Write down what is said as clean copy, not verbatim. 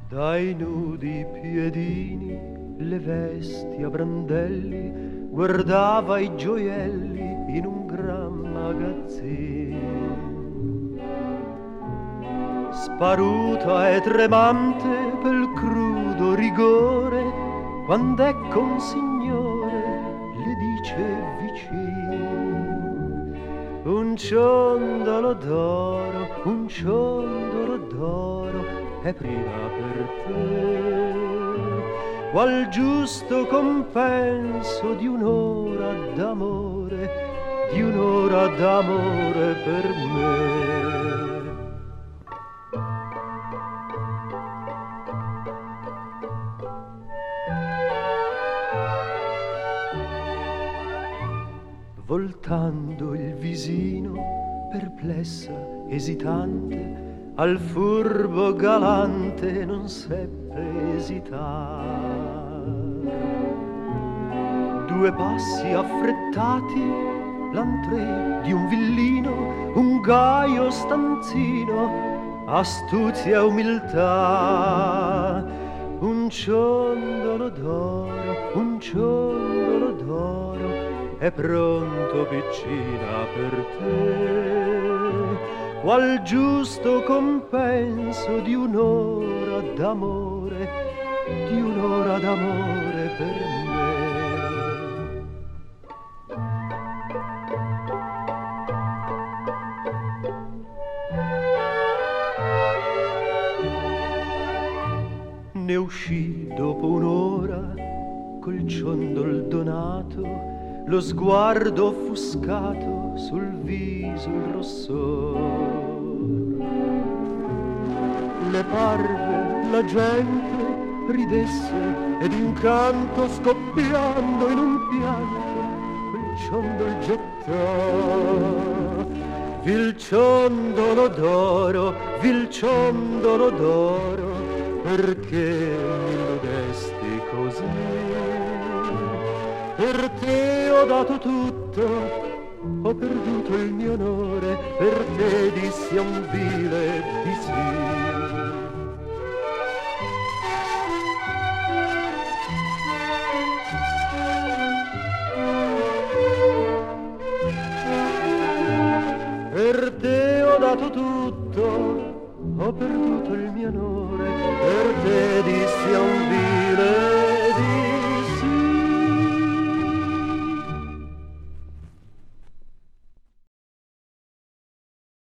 Dai nudi piedini, le vesti a brandelli, guardava i gioielli in un gran magazzino. Sparuta e tremante pel crudo rigore, quando ecco un signore le dice vicino: un ciondolo d'oro, un ciondolo d'oro è prima per te, qual giusto compenso di un'ora d'amore, di un'ora d'amore per me. Voltando il visino, perplessa, esitante, al furbo galante non seppe esitar. Due passi affrettati, l'antre di un villino, un gaio stanzino, astuzia e umiltà. Un ciondolo d'oro, un ciondolo d'oro è pronto piccina per te, qual giusto compenso di un'ora d'amore, di un'ora d'amore per me. Ne uscì dopo un'ora col ciondol donato, lo sguardo offuscato, sul viso il rossor. Le parve la gente ridesse ed incanto, scoppiando in un pianto, quel ciondol gettò. Vil ciondolo d'oro, vil ciondolo d'oro, perché mi illudesti così? Per te ho dato tutto, ho perduto il mio onore, per te dissi a un vile di sì. Per te ho dato tutto, ho perduto il mio onore, per te dissi a un